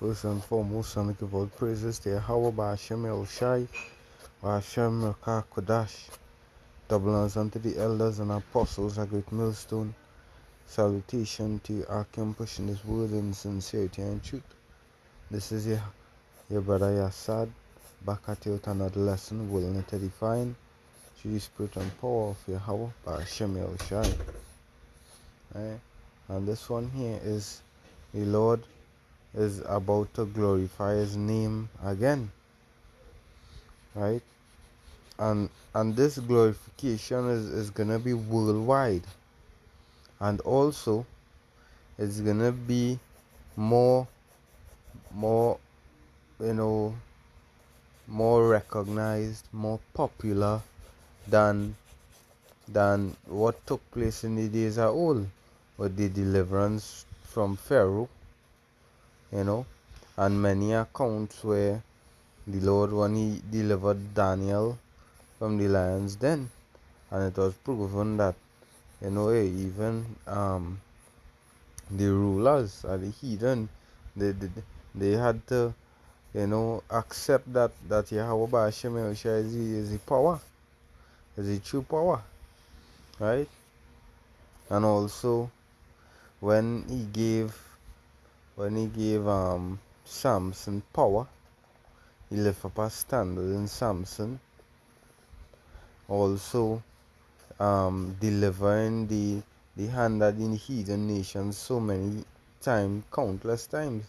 First and foremost, I give all praises to Yahweh Ba'ashem El Shai, Ba'ashem Rakah Kodash. Double honors unto the elders and apostles, a great millstone. Salutation to you, Akim, pushing this word in sincerity and truth. This is your brother Yassad, back at you with another lesson, willing to define through the spirit and power of Yahweh Ba'ashem El Shai. Right? And this one here is the Lord is about to glorify his name again, right? And this glorification is gonna be worldwide, and also it's gonna be more you know more recognized, more popular than what took place in the days of old with the deliverance from Pharaoh, you know and many accounts where the Lord, when he delivered Daniel from the lion's den, and it was proven that even the rulers or the heathen, they they, they had to accept that Yahweh Ba'ashem Yahushua is the power, is the true power, right? And also when he gave Samson power, he lifted up a standard in Samson, also delivering the hand of the heathen nations so many times, countless times,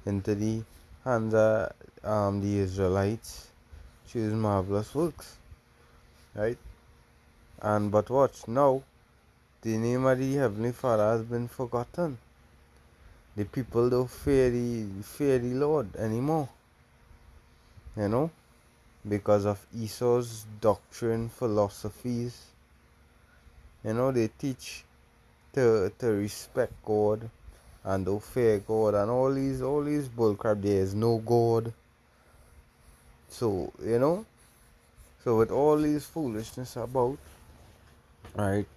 into the hands of the Israelites through his marvelous works, right? And but watch now, the name of the Heavenly Father has been forgotten. The people don't fear the Lord anymore, you know, because of Esau's doctrine, philosophies. They teach to respect God and to fear God and all these bullcrap. There is no God. So so with all these foolishness about, right?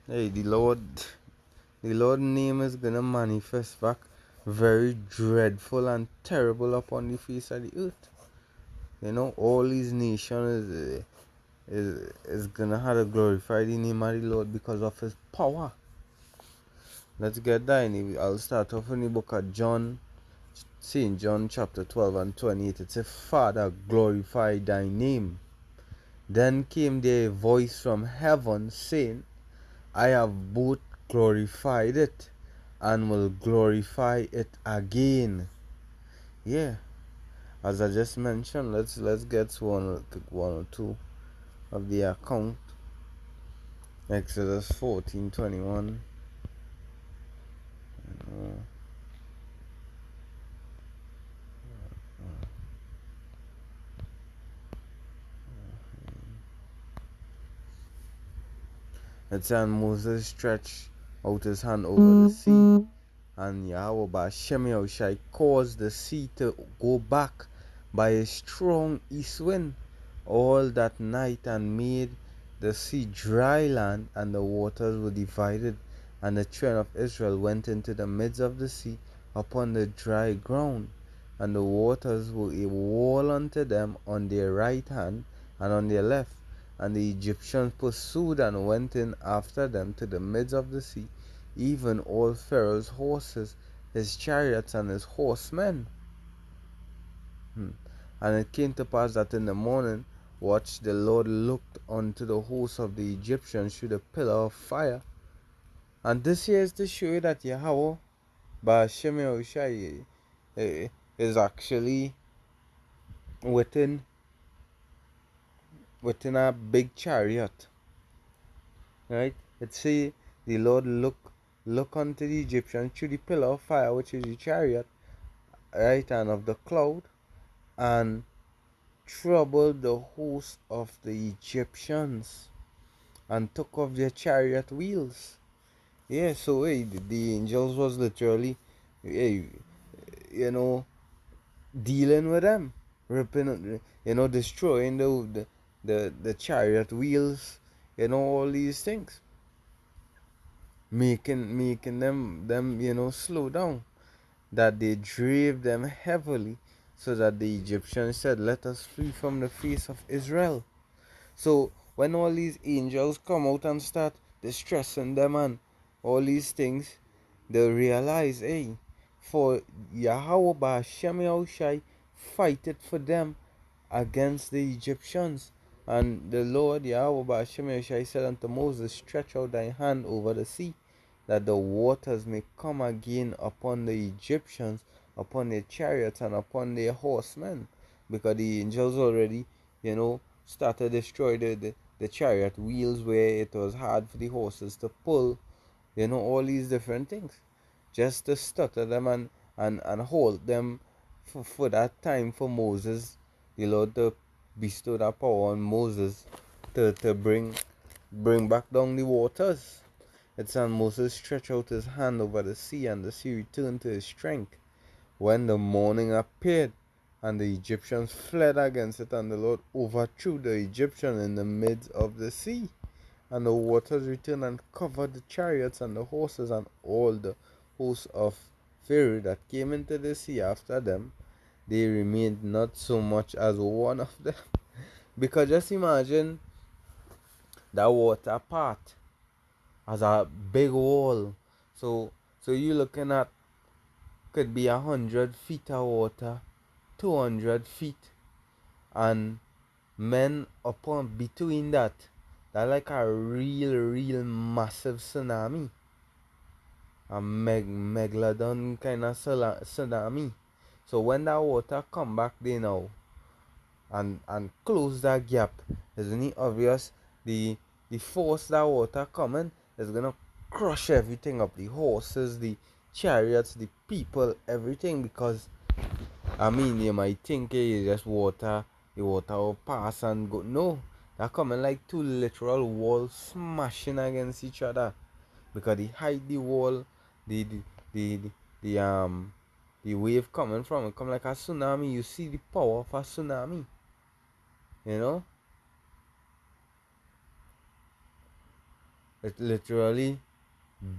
Hey, the Lord name is gonna manifest back very dreadful and terrible upon the face of the earth. All these nations is gonna have to glorify the name of the Lord because of his power. Let's get that in. I'll start off in the book of John, St. John chapter 12 and 28. It says, Father, glorify thy name. Then came there a voice from heaven saying, I have both glorified it and will glorify it again. Yeah, as I just mentioned, let's get to one or two of the account. Exodus 14:21. It said, Moses stretched out his hand over the sea, and Yahweh Ba'ashem Yahushai caused the sea to go back by a strong east wind all that night, and made the sea dry land, and the waters were divided, and the children of Israel went into the midst of the sea upon the dry ground, and the waters were a wall unto them on their right hand and on their left. And the Egyptians pursued and went in after them to the midst of the sea, even all Pharaoh's horses, his chariots, and his horsemen. And it came to pass that in the morning watch the Lord looked unto the host of the Egyptians through the pillar of fire. And this here is to show you that Yahweh Ba'ashem Yahushai is actually within a big chariot. Right? It say the Lord look unto the Egyptians through the pillar of fire, which is the chariot, right, and of the cloud, and troubled the host of the Egyptians, and took off their chariot wheels. Yeah, so the angels was literally, hey, dealing with them, ripping, destroying the chariot wheels, all these things. making them slow down, that they drave them heavily, so that the Egyptians said, "Let us flee from the face of Israel." So when all these angels come out and start distressing them and all these things, they realize, hey, for Yahweh Ba'Shem Yahushai fight it for them against the Egyptians. And the Lord Yahweh Ba'Shem Yahushai said unto Moses, "Stretch out thy hand over the sea, that the waters may come again upon the Egyptians, upon their chariots and upon their horsemen." Because the angels already, started to destroy the chariot wheels, where it was hard for the horses to pull, all these different things. Just to stutter them and hold them for that time for Moses, the Lord to bestow that power on Moses to bring back down the waters. It said Moses stretched out his hand over the sea, and the sea returned to its strength. When the morning appeared, and the Egyptians fled against it, and the Lord overthrew the Egyptians in the midst of the sea. And the waters returned and covered the chariots and the horses and all the hosts of Pharaoh that came into the sea after them. They remained not so much as one of them. Because just imagine that water part as a big wall. So you're looking at, could be 100 feet of water, 200 feet, and men upon between that. That like a real massive tsunami. A megalodon kind of tsunami. So when that water come back there now and close that gap, isn't it obvious the force that water coming is gonna crush everything up, the horses, the chariots, the people, everything. Because I mean, you might think it's just water, the water will pass and go. No, they're coming like two literal walls smashing against each other. Because the height the wall, the the the the, the the wave coming from it come like a tsunami. You see the power of a tsunami, you know. It literally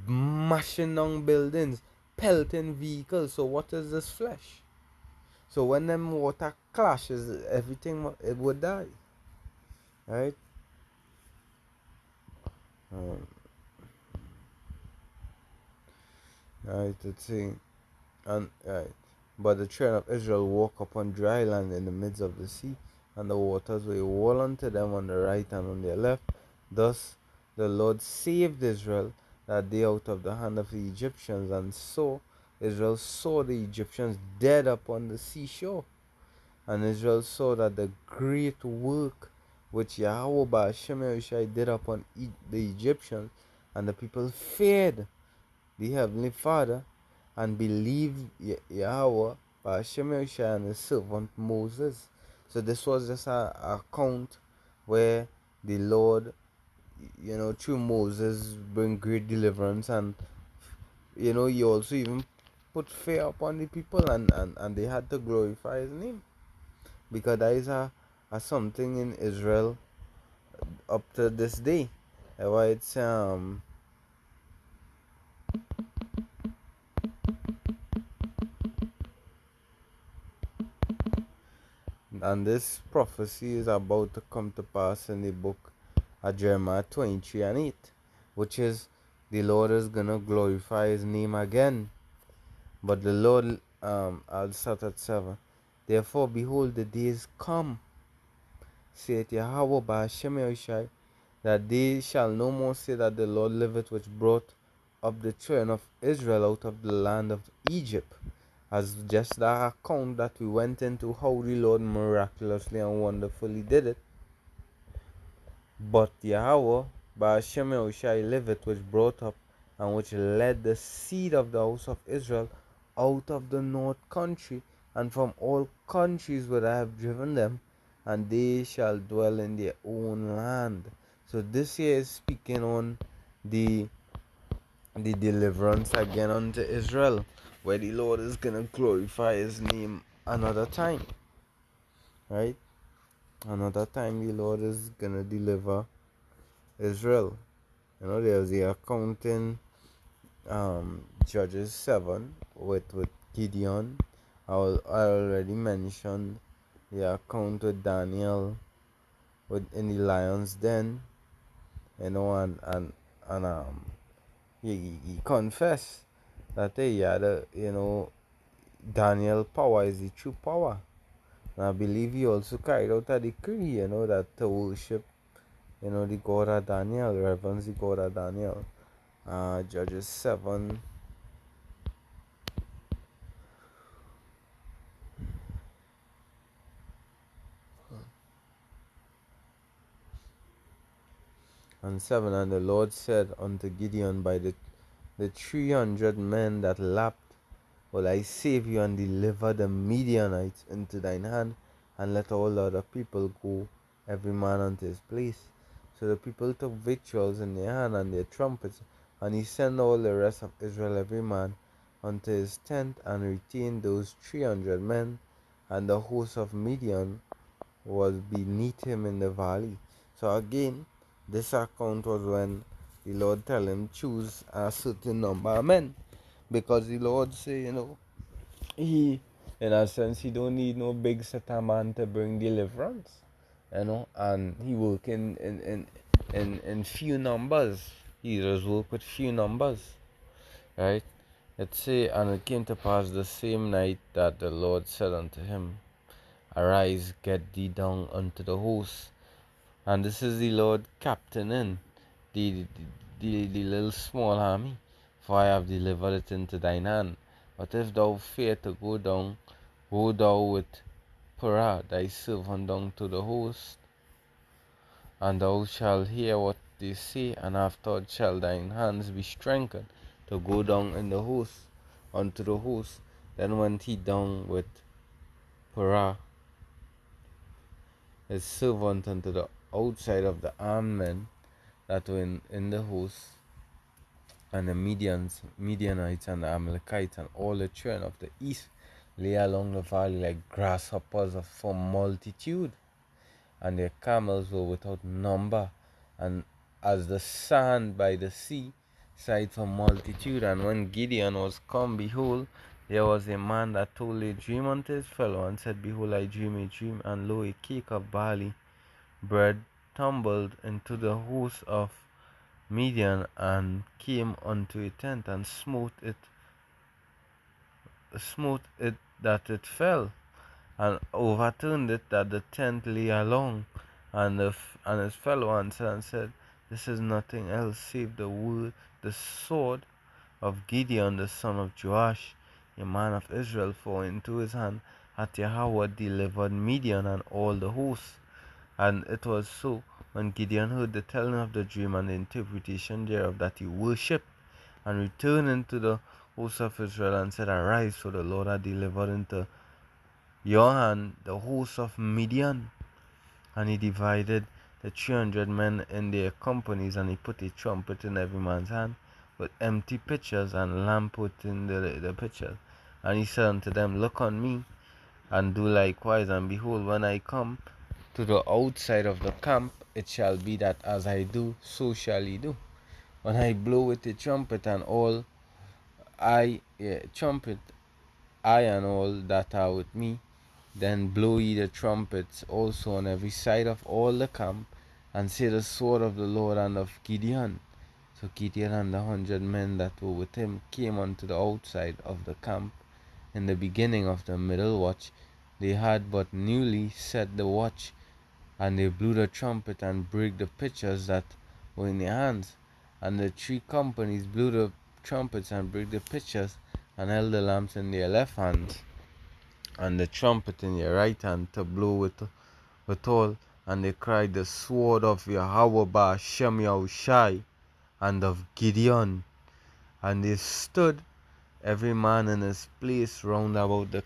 mashing down buildings, pelting vehicles. So what is this flesh? So when them water clashes, everything it would die, right? Um, right, let's see. And right. But the children of Israel walk upon dry land in the midst of the sea, and the waters were wall unto them on the right and on their left. Thus the Lord saved Israel that day out of the hand of the Egyptians, and so Israel saw the Egyptians dead upon the seashore. And Israel saw that the great work which Yahweh Ba'Shem Yahushai did upon the Egyptians, and the people feared the Heavenly Father and believed Yahweh Ba'Shem Yahushai and his servant Moses. So this was just a account where the Lord, through Moses bring great deliverance, and he also even put fear upon the people, and they had to glorify his name. Because that is a something in Israel up to this day. Why it's and this prophecy is about to come to pass in the book of Jeremiah 23 and 8, which is the Lord is gonna glorify his name again. But the Lord, I'll start at 7. Therefore, behold, the days come, saith Yahweh Ba'Shem Yahushai, that they shall no more say that the Lord liveth, which brought up the children of Israel out of the land of Egypt. As just that account that we went into, how the Lord miraculously and wonderfully did it. But Yahweh Ba'Shem Yahushai liveth, which brought up and which led the seed of the house of Israel out of the north country, and from all countries where I have driven them, and they shall dwell in their own land. So this here is speaking on the deliverance again unto Israel, where the Lord is gonna glorify his name another time. Right? Another time the Lord is gonna deliver Israel. There's the accounting Judges 7 with Gideon. I already mentioned the account with Daniel in the lion's den, and he confessed that hey, yeah, Daniel power is the true power. And I believe he also carried out a decree, that to worship, the God of Daniel, reverence the God of Daniel. Judges 7 and 7. And the Lord said unto Gideon, by the 300 men that lapped will I save you and deliver the Midianites into thine hand, and let all the other people go, every man unto his place. So the people took victuals in their hand and their trumpets, and he sent all the rest of Israel, every man unto his tent, and retained those 300 men, and the host of Midian was beneath him in the valley. So again, this account was when the Lord tell him choose a certain number of men, because the Lord say, he, in a sense, he don't need no big set of man to bring deliverance, and he work in few numbers. He just work with few numbers, right? It say, and it came to pass the same night that the Lord said unto him, arise, get thee down unto the host. And this is the Lord captain in the little small army, for I have delivered it into thine hand. But if thou fear to go thou with Purah thy servant down to the host, and thou shalt hear what they say, and afterward shall thine hands be strengthened to go down in the host unto the host. Then went he down with Purah his servant unto the outside of the armed men that were in the host, and the Midianites and the Amalekites and all the children of the east lay along the valley like grasshoppers for multitude, and their camels were without number, and as the sand by the sea side for multitude. And when Gideon was come, behold, there was a man that told a dream unto his fellow, and said, behold, I dream a dream, and lo, a cake of barley bread tumbled into the host of Midian, and came unto a tent, and smote it that it fell, and overturned it that the tent lay along. And his fellow answered and said, this is nothing else save the sword of Gideon the son of Joash, a man of Israel, for into his hand hath Yahweh delivered Midian and all the hosts. And it was so, when Gideon heard the telling of the dream and the interpretation thereof, that he worshipped, and returned into the host of Israel, and said, arise, for the Lord hath delivered into your hand the host of Midian. And he divided the 300 men in their companies, and he put a trumpet in every man's hand, with empty pitchers, and lamp put in the pitchers. And he said unto them, look on me, and do likewise. And behold, when I come to the outside of the camp, it shall be that as I do, so shall ye do. When I blow with the trumpet, and all trumpet, I and all that are with me, then blow ye the trumpets also on every side of all the camp, and say the sword of the Lord and of Gideon. So Gideon and the 100 men that were with him came unto the outside of the camp in the beginning of the middle watch. They had but newly set the watch, and they blew the trumpet and brake the pitchers that were in their hands. And the 3 companies blew the trumpets and brake the pitchers, and held the lamps in their left hands, and the trumpet in their right hand, to blow withal. And they cried, the sword of Yahweh Ba'ashem Yahushai, and of Gideon. And they stood every man in his place round about the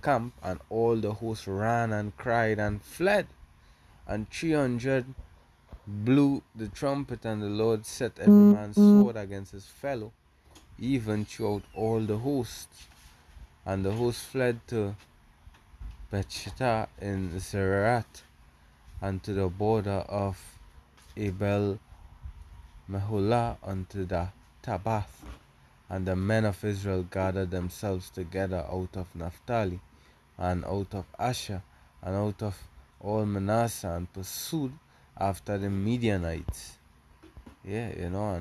camp, and all the host ran and cried and fled. And 300 blew the trumpet, and the Lord set every man's sword against his fellow, even throughout all the hosts. And the host fled to Bethshittah in Zerat, and to the border of Abel Meholah, unto the Tabath. And the men of Israel gathered themselves together out of Naphtali, and out of Asher, and out of all Manasseh, and pursued after the Midianites. Yeah, and I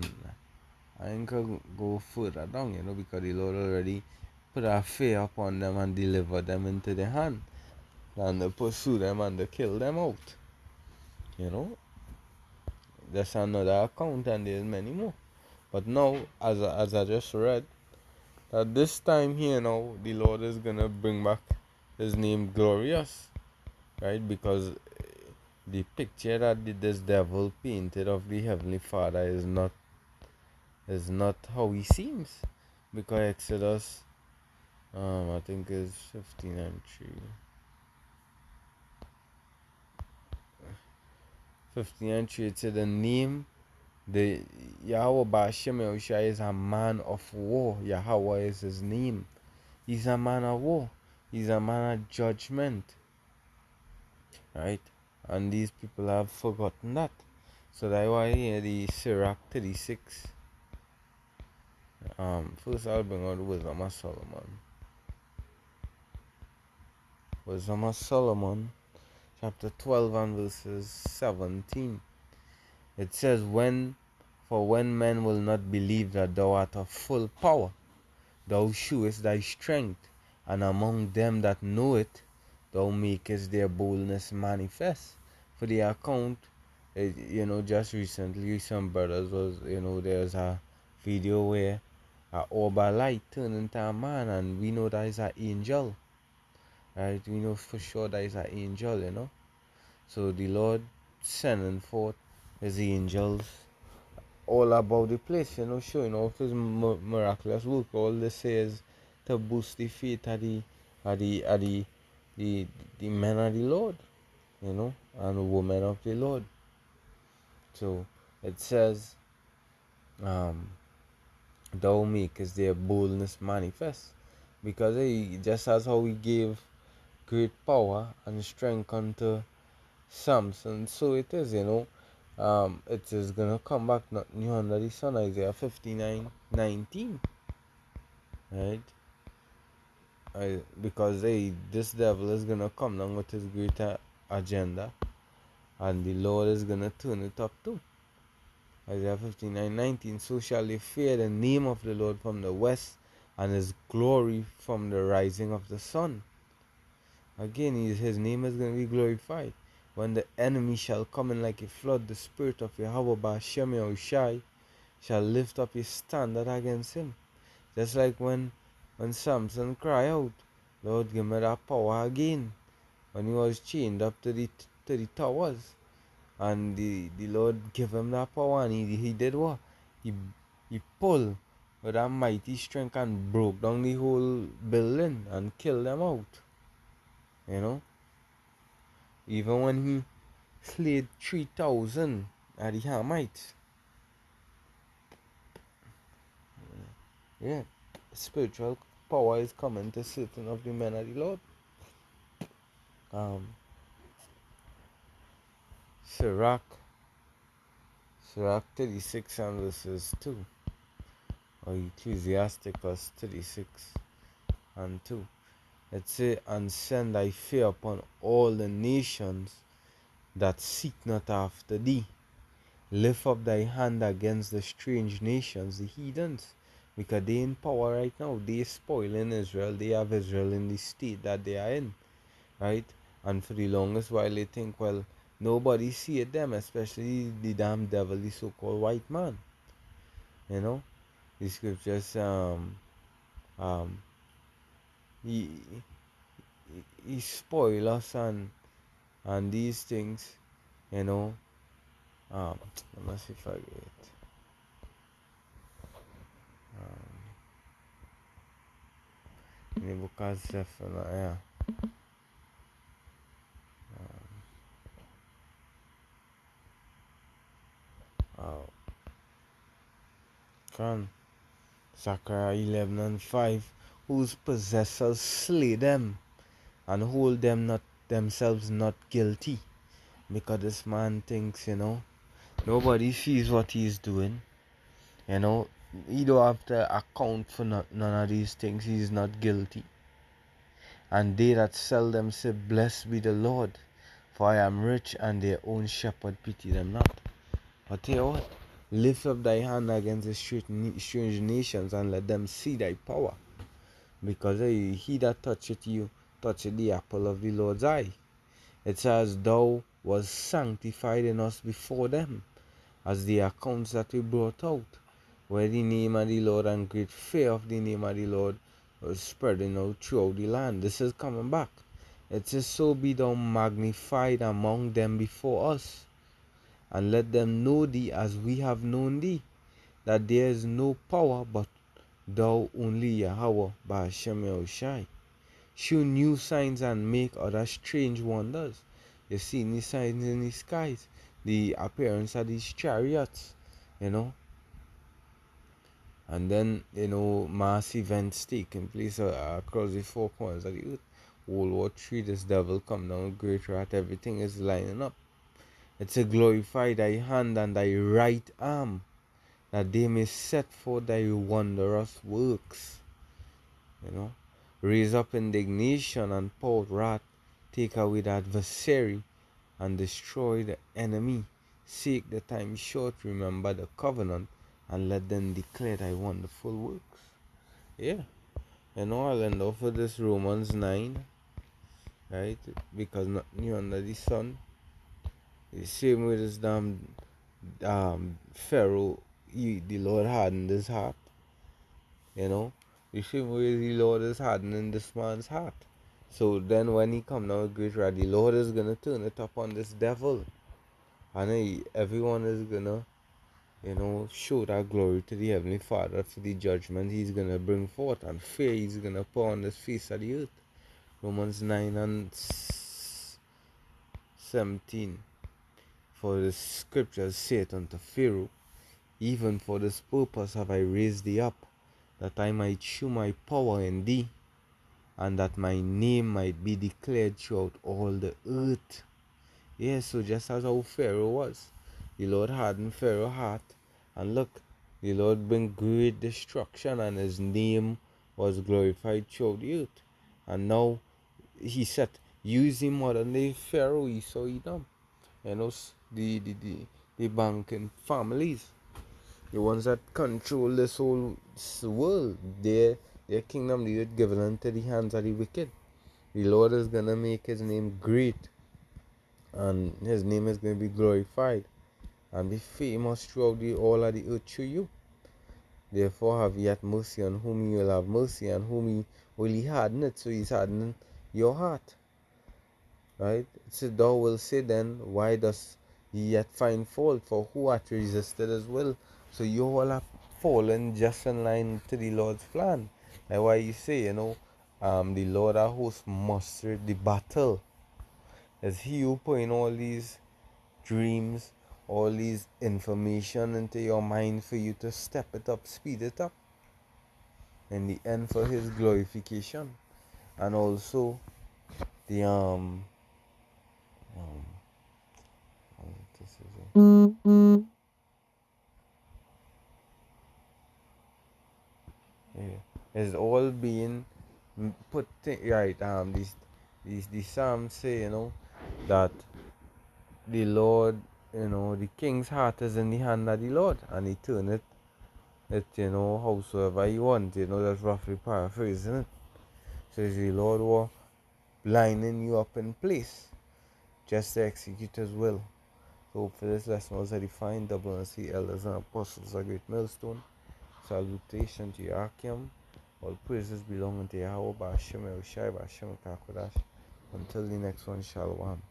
ain't gonna go further down, because the Lord already put a fear upon them and delivered them into their hand, and to pursue them and to kill them out. That's another account, and there's many more. But now, as I just read, that this time here now, the Lord is gonna bring back His name glorious, right? Because the picture that this devil painted of the Heavenly Father is not how He seems. Because Exodus, I think is 15 and 3. 15 and 3, it said the name, the Yahweh Ba'ashem Yahushua is a man of war. Yahweh is His name. He's a man of war. He's a man of judgment. Right? And these people have forgotten that. So that's why here the Sirach 36. First I'll bring out Wisdom of Solomon. Wisdom of Solomon, chapter 12 and verses 17. It says, For when men will not believe that thou art of full power, thou shewest thy strength, and among them that know it, thou makest their boldness manifest. For the account, just recently some brothers was, there's a video where a orb of light turned into a man, and we know that is an angel, right? We know for sure that is an angel. So the Lord sending forth His angels all about the place, showing off His miraculous work. All they say is to boost the faith of the men of the Lord, and the women of the Lord. So it says, thou makest their boldness manifest. Because just as how He gave great power and strength unto Samson, so it is, it is gonna come back not new under the sun. Isaiah 59:19. Right? Because this devil is gonna come down with his greater agenda, and the Lord is gonna turn it up too. Isaiah 59:19. So shall they fear the name of the Lord from the west, and His glory from the rising of the sun. Again, His name is going to be glorified. When the enemy shall come in like a flood, the spirit of Yahweh Ba'ashem Yahushai shall lift up his standard against him. Just like when Samson cried out, Lord, give me that power again. When he was chained up to the towers. And the Lord gave him that power, and he did what? He pulled with that mighty strength and broke down the whole building and killed them out. Even when he slayed 3,000 at the Hamites. Yeah, spiritual power is coming to certain of the men of the Lord. Sirach 36 and verses 2. Or Ecclesiasticus 36 and 2. It says, and send thy fear upon all the nations that seek not after thee. Lift up thy hand against the strange nations, the heathens, because they in power right now. They spoiling Israel. They have Israel in the state that they are in, right? And for the longest while they think, well, nobody see it them, especially the damn devil, the so-called white man. The scriptures he spoil us and these things, let me see if I get it. In the book of Zephaniah, Zechariah 11 and 5, whose possessors slay them and hold them not themselves not guilty. Because this man thinks, nobody sees what he's doing. He don't have to account for none of these things. He is not guilty. And they that sell them say, Blessed be the Lord, for I am rich, and their own shepherd pity them not. But tell you what, lift up thy hand against the strange nations, and let them see thy power. Because he that toucheth you, toucheth the apple of the Lord's eye. It says, Thou was sanctified in us before them, as the accounts that we brought out, where the name of the Lord and great fear of the name of the Lord was spreading out throughout the land. This is coming back. It says, So be thou magnified among them before us, and let them know thee as we have known thee, that there is no power but thou only Yahweh by Hashem Yahushai. Show new signs and make other strange wonders. You see these signs in the skies, the appearance of these chariots, and then mass events taking place across the four corners of the earth. World War III, this devil come down, great rat, everything is lining up. It's a glorify thy hand and thy right arm, that they may set forth thy wondrous works. Raise up indignation and pour wrath, take away the adversary and destroy the enemy. Seek the time short, remember the covenant, and let them declare thy wonderful works. Yeah. I'll end off with this Romans 9, right? Because nothing new under the sun. The same way this damn Pharaoh, the Lord hardened his heart. The same way the Lord is hardening this man's heart. So then when he come now with great wrath, the Lord is gonna turn it up on this devil. And everyone is gonna, show that glory to the Heavenly Father for the judgment he's gonna bring forth, and fear he's gonna pour on the face of the earth. Romans 9 and 17. For the scriptures saith unto Pharaoh, Even for this purpose have I raised thee up, that I might shew my power in thee, and that my name might be declared throughout all the earth. Yes, so just as how Pharaoh was, the Lord hardened Pharaoh's heart, and look, the Lord bring great destruction, and his name was glorified throughout the earth. And now he said, use the modern day Pharaoh, Esau, Edom, the banking families, the ones that control this whole world. Their kingdom, the earth given into the hands of the wicked. The Lord is gonna make his name great, and his name is gonna be glorified and be famous throughout all of the earth through you. Therefore have yet mercy on whom you will have mercy, and whom he will he harden it. So he's hardening your heart. Right? So thou will say then, why does he yet find fault? For who hath resisted his will? So you all have fallen just in line to the Lord's plan. Like why you say, the Lord of hosts mustered the battle. It's he who put in all these dreams, all these information into your mind for you to step it up, speed it up. In the end, for his glorification. And also the this is it. Yeah. It's all being put right. These psalms say, that the Lord, the king's heart is in the hand of the Lord, and he turn it, howsoever he wants. That's roughly paraphrasing it. So it's the Lord was lining you up in place just to execute his will. So hope for this lesson was edifying. WNC elders and apostles, a great millstone. Salutation to Yakim. All praises belong unto Yahweh, Ba'ashem Yahushai, Ba'ashem Kakodash. Until the next one, Shalom.